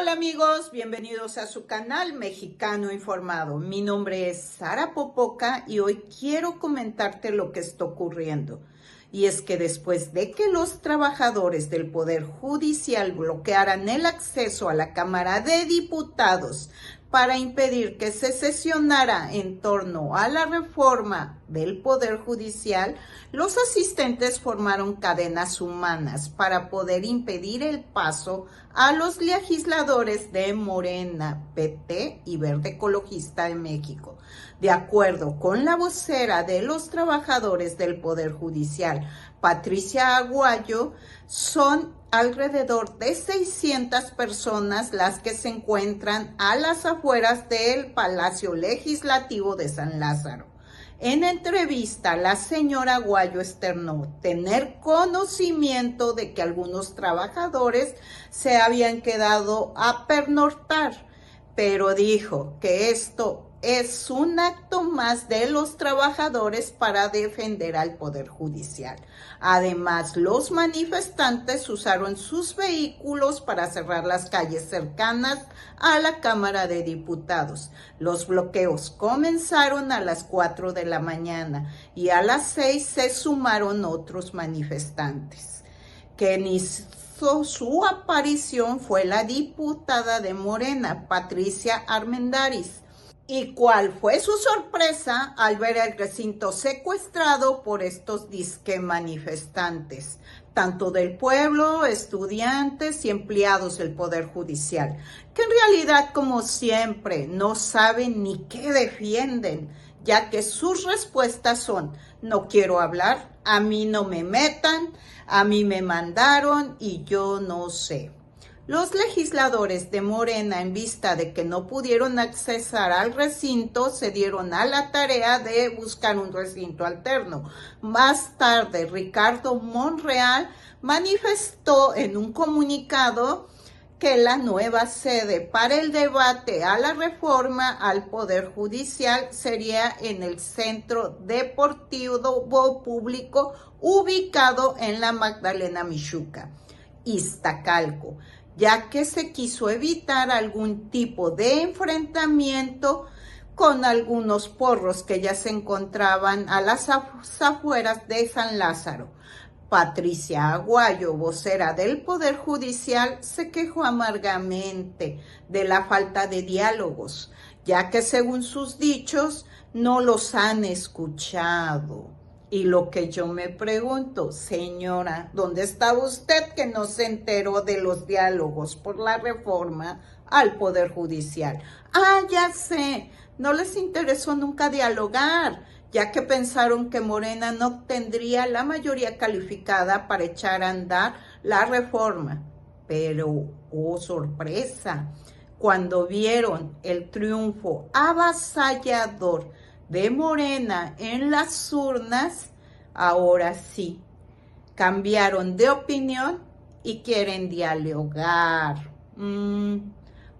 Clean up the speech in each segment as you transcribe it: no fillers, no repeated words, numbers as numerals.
Hola amigos, bienvenidos a su canal Mexicano Informado. Mi nombre es Sara Popoca y hoy quiero comentarte lo que está ocurriendo. Y es que después de que los trabajadores del Poder Judicial bloquearan el acceso a la Cámara de Diputados para impedir que se sesionara en torno a la reforma del Poder Judicial, los asistentes formaron cadenas humanas para poder impedir el paso a los legisladores de Morena, PT y Verde Ecologista de México. De acuerdo con la vocera de los trabajadores del Poder Judicial, Patricia Aguayo, son alrededor de 600 personas las que se encuentran a las afueras del Palacio Legislativo de San Lázaro. En entrevista, la señora Aguayo externó tener conocimiento de que algunos trabajadores se habían quedado a pernoctar, pero dijo que esto es un acto más de los trabajadores para defender al Poder Judicial. Además, los manifestantes usaron sus vehículos para cerrar las calles cercanas a la Cámara de Diputados. Los bloqueos comenzaron a las 4 de la mañana y a las 6 se sumaron otros manifestantes. Quien hizo su aparición fue la diputada de Morena, Patricia Armendáriz. ¿Y cuál fue su sorpresa al ver el recinto secuestrado por estos disque manifestantes, tanto del pueblo, estudiantes y empleados del Poder Judicial, que en realidad, como siempre, no saben ni qué defienden, ya que sus respuestas son: no quiero hablar, a mí no me metan, a mí me mandaron y yo no sé. Los legisladores de Morena, en vista de que no pudieron accesar al recinto, se dieron a la tarea de buscar un recinto alterno. Más tarde, Ricardo Monreal manifestó en un comunicado que la nueva sede para el debate a la reforma al Poder Judicial sería en el Centro Deportivo Público ubicado en la Magdalena Mixhuca, Iztacalco, ya que se quiso evitar algún tipo de enfrentamiento con algunos porros que ya se encontraban a las afueras de San Lázaro. Patricia Aguayo, vocera del Poder Judicial, se quejó amargamente de la falta de diálogos, ya que según sus dichos no los han escuchado. Y lo que yo me pregunto, señora, ¿dónde estaba usted que no se enteró de los diálogos por la reforma al Poder Judicial? Ah, ya sé, no les interesó nunca dialogar, ya que pensaron que Morena no tendría la mayoría calificada para echar a andar la reforma. Pero, oh sorpresa, cuando vieron el triunfo avasallador de Morena en las urnas, ahora sí, cambiaron de opinión y quieren dialogar.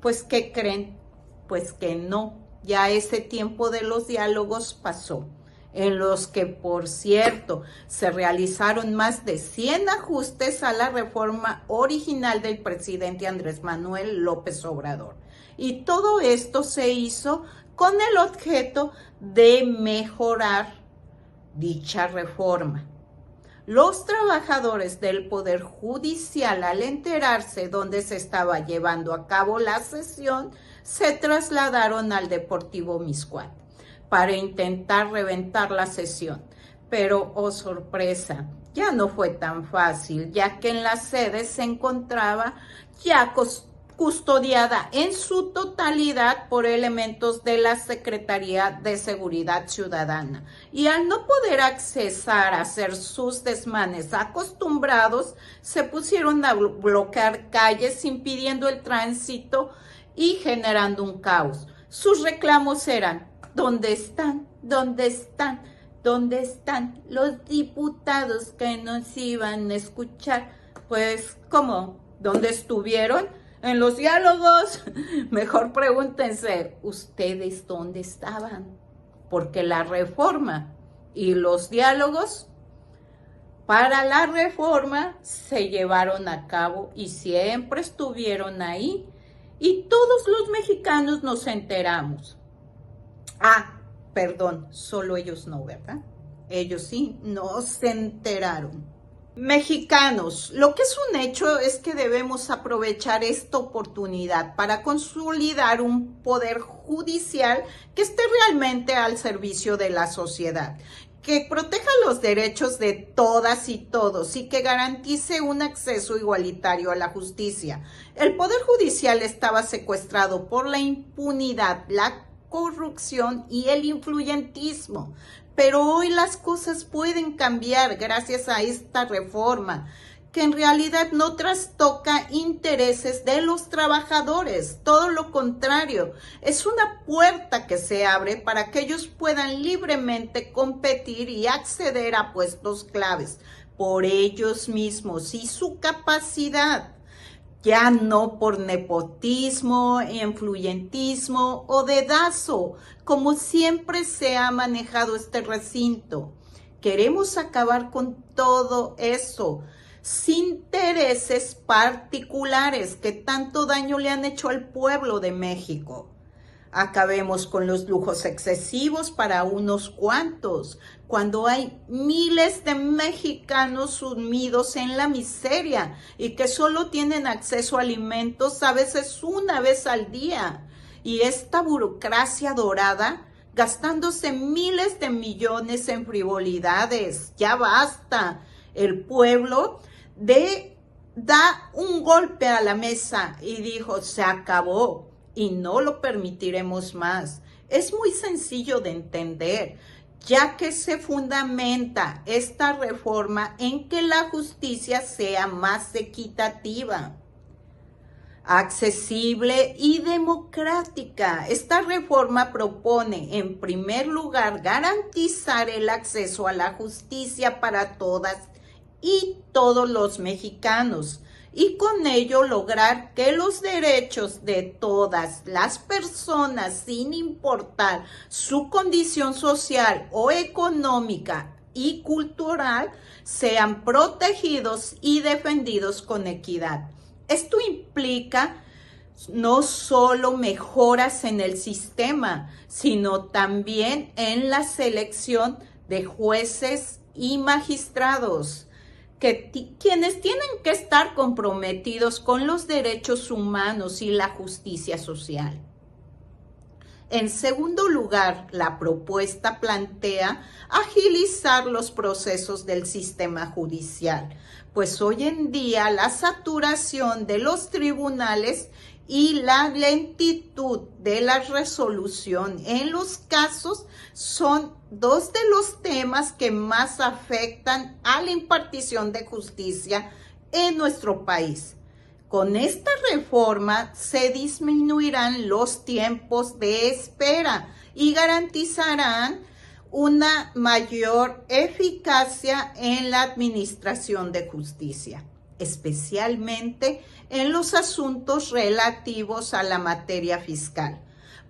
Pues, ¿qué creen? Pues que no, ya ese tiempo de los diálogos pasó, en los que, por cierto, se realizaron más de 100 ajustes a la reforma original del presidente Andrés Manuel López Obrador. Y todo esto se hizo con el objeto de mejorar dicha reforma. Los trabajadores del Poder Judicial, al enterarse dónde se estaba llevando a cabo la sesión, se trasladaron al Deportivo Mixhuac para intentar reventar la sesión. Pero, oh sorpresa, ya no fue tan fácil, ya que en la sede se encontraba ya custodiada en su totalidad por elementos de la Secretaría de Seguridad Ciudadana. Y al no poder accesar a hacer sus desmanes acostumbrados, se pusieron a bloquear calles, impidiendo el tránsito y generando un caos. Sus reclamos eran: ¿dónde están? ¿Dónde están? ¿Dónde están los diputados que nos iban a escuchar? Pues, ¿cómo? ¿Dónde estuvieron? En los diálogos. Mejor pregúntense, ¿ustedes dónde estaban? Porque la reforma y los diálogos para la reforma se llevaron a cabo y siempre estuvieron ahí y todos los mexicanos nos enteramos. Ah, perdón, solo ellos no, ¿verdad? Ellos sí, no se enteraron. Mexicanos, lo que es un hecho es que debemos aprovechar esta oportunidad para consolidar un poder judicial que esté realmente al servicio de la sociedad, que proteja los derechos de todas y todos y que garantice un acceso igualitario a la justicia. El poder judicial estaba secuestrado por la impunidad, la corrupción y el influyentismo. Pero hoy las cosas pueden cambiar gracias a esta reforma, que en realidad no trastoca intereses de los trabajadores, todo lo contrario, es una puerta que se abre para que ellos puedan libremente competir y acceder a puestos claves por ellos mismos y su capacidad. Ya no por nepotismo, influyentismo o dedazo, como siempre se ha manejado este recinto. Queremos acabar con todo eso, sin intereses particulares que tanto daño le han hecho al pueblo de México. Acabemos con los lujos excesivos para unos cuantos, cuando hay miles de mexicanos sumidos en la miseria y que solo tienen acceso a alimentos a veces una vez al día. Y esta burocracia dorada gastándose miles de millones en frivolidades. Ya basta. El pueblo da un golpe a la mesa y dijo, se acabó. Y no lo permitiremos más. Es muy sencillo de entender, ya que se fundamenta esta reforma en que la justicia sea más equitativa, accesible y democrática. Esta reforma propone, en primer lugar, garantizar el acceso a la justicia para todas y todos los mexicanos, y con ello lograr que los derechos de todas las personas, sin importar su condición social o económica y cultural, sean protegidos y defendidos con equidad. Esto implica no solo mejoras en el sistema, sino también en la selección de jueces y magistrados, quienes tienen que estar comprometidos con los derechos humanos y la justicia social. En segundo lugar, la propuesta plantea agilizar los procesos del sistema judicial, pues hoy en día la saturación de los tribunales y la lentitud de la resolución en los casos son dos de los temas que más afectan a la impartición de justicia en nuestro país. Con esta reforma se disminuirán los tiempos de espera y garantizarán una mayor eficacia en la administración de justicia, especialmente en los asuntos relativos a la materia fiscal,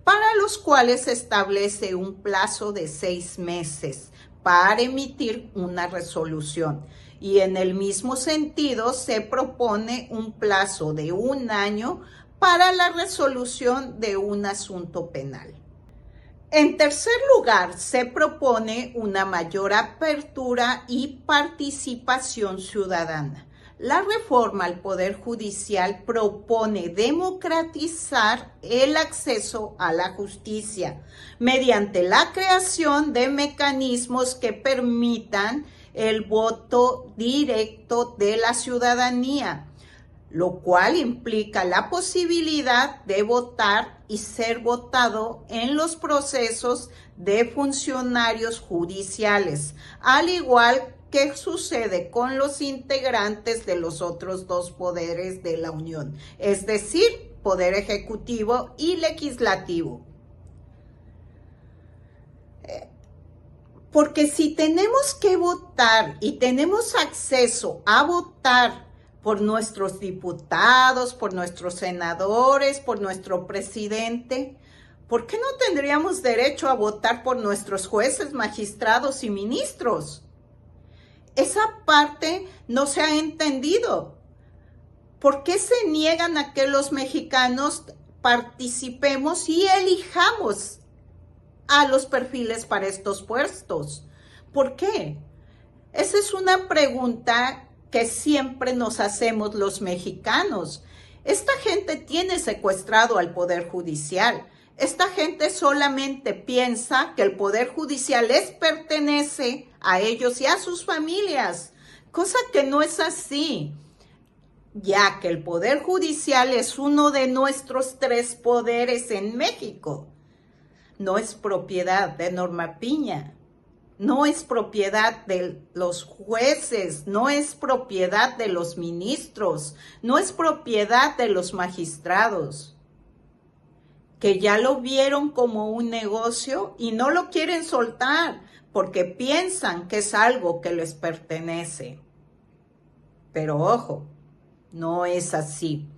para los cuales se establece un plazo de 6 meses para emitir una resolución. Y en el mismo sentido se propone un plazo de 1 año para la resolución de un asunto penal. En tercer lugar, se propone una mayor apertura y participación ciudadana. La reforma al Poder Judicial propone democratizar el acceso a la justicia mediante la creación de mecanismos que permitan el voto directo de la ciudadanía, lo cual implica la posibilidad de votar y ser votado en los procesos de funcionarios judiciales, al igual que sucede con los integrantes de los otros 2 poderes de la Unión, es decir, Poder Ejecutivo y Legislativo. Porque si tenemos que votar y tenemos acceso a votar por nuestros diputados, por nuestros senadores, por nuestro presidente, ¿por qué no tendríamos derecho a votar por nuestros jueces, magistrados y ministros? Esa parte no se ha entendido. ¿Por qué se niegan a que los mexicanos participemos y elijamos a los perfiles para estos puestos? ¿Por qué? Esa es una pregunta que siempre nos hacemos los mexicanos. Esta gente tiene secuestrado al Poder Judicial. Esta gente solamente piensa que el Poder Judicial les pertenece a ellos y a sus familias, cosa que no es así, ya que el Poder Judicial es uno de nuestros 3 poderes en México. No es propiedad de Norma Piña, no es propiedad de los jueces, no es propiedad de los ministros, no es propiedad de los magistrados, que ya lo vieron como un negocio y no lo quieren soltar porque piensan que es algo que les pertenece. Pero ojo, no es así.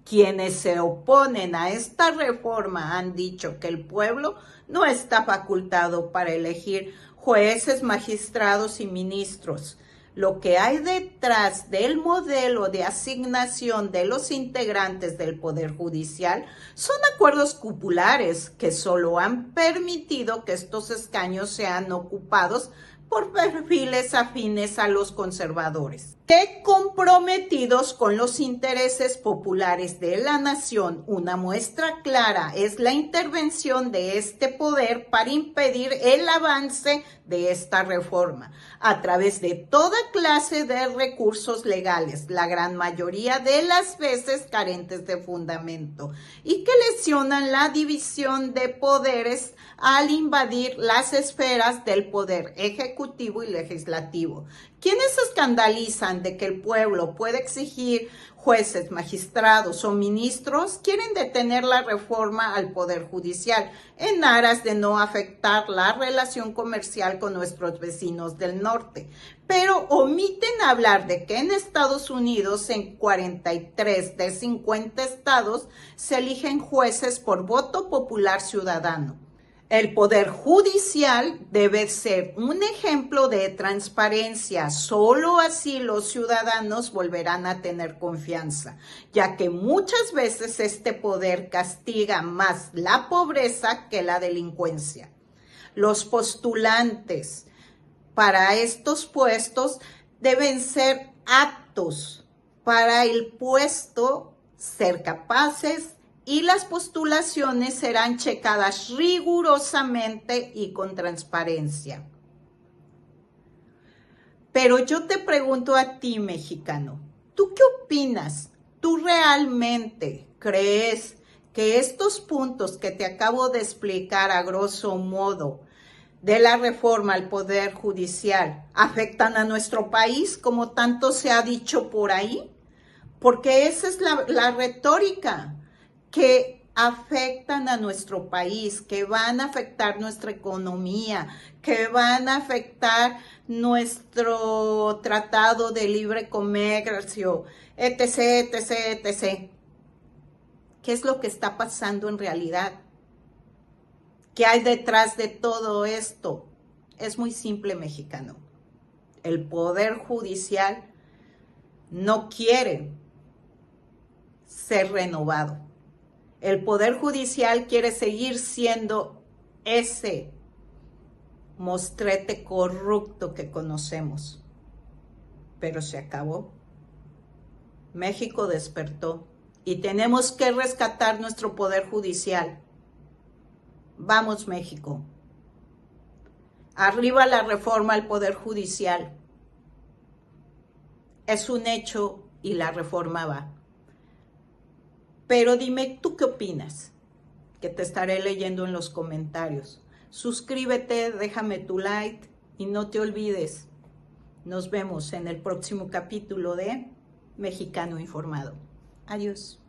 Quienes se oponen a esta reforma han dicho que el pueblo no está facultado para elegir jueces, magistrados y ministros. Lo que hay detrás del modelo de asignación de los integrantes del Poder Judicial son acuerdos cupulares que solo han permitido que estos escaños sean ocupados por perfiles afines a los conservadores, que comprometidos con los intereses populares de la nación. Una muestra clara es la intervención de este poder para impedir el avance de esta reforma a través de toda clase de recursos legales, la gran mayoría de las veces carentes de fundamento, y que lesionan la división de poderes al invadir las esferas del poder ejecutivo y legislativo. Quienes se escandalizan de que el pueblo pueda exigir jueces, magistrados o ministros quieren detener la reforma al Poder Judicial en aras de no afectar la relación comercial con nuestros vecinos del norte, pero omiten hablar de que en Estados Unidos, en 43 de 50 estados, se eligen jueces por voto popular ciudadano. El Poder Judicial debe ser un ejemplo de transparencia. Solo así los ciudadanos volverán a tener confianza, ya que muchas veces este poder castiga más la pobreza que la delincuencia. Los postulantes para estos puestos deben ser aptos para el puesto, ser capaces, y las postulaciones serán checadas rigurosamente y con transparencia. Pero yo te pregunto a ti, mexicano, ¿tú qué opinas? ¿Tú realmente crees que estos puntos que te acabo de explicar a grosso modo de la reforma al Poder Judicial afectan a nuestro país, como tanto se ha dicho por ahí? Porque esa es la retórica, que afectan a nuestro país, que van a afectar nuestra economía, que van a afectar nuestro tratado de libre comercio, etc., etc., etc. ¿Qué es lo que está pasando en realidad? ¿Qué hay detrás de todo esto? Es muy simple, mexicano. El Poder Judicial no quiere ser renovado. El Poder Judicial quiere seguir siendo ese mostrete corrupto que conocemos. Pero se acabó. México despertó y tenemos que rescatar nuestro Poder Judicial. Vamos, México. Arriba la reforma al Poder Judicial. Es un hecho y la reforma va. Pero dime, ¿tú qué opinas? Que te estaré leyendo en los comentarios. Suscríbete, déjame tu like y no te olvides. Nos vemos en el próximo capítulo de Mexicano Informado. Adiós.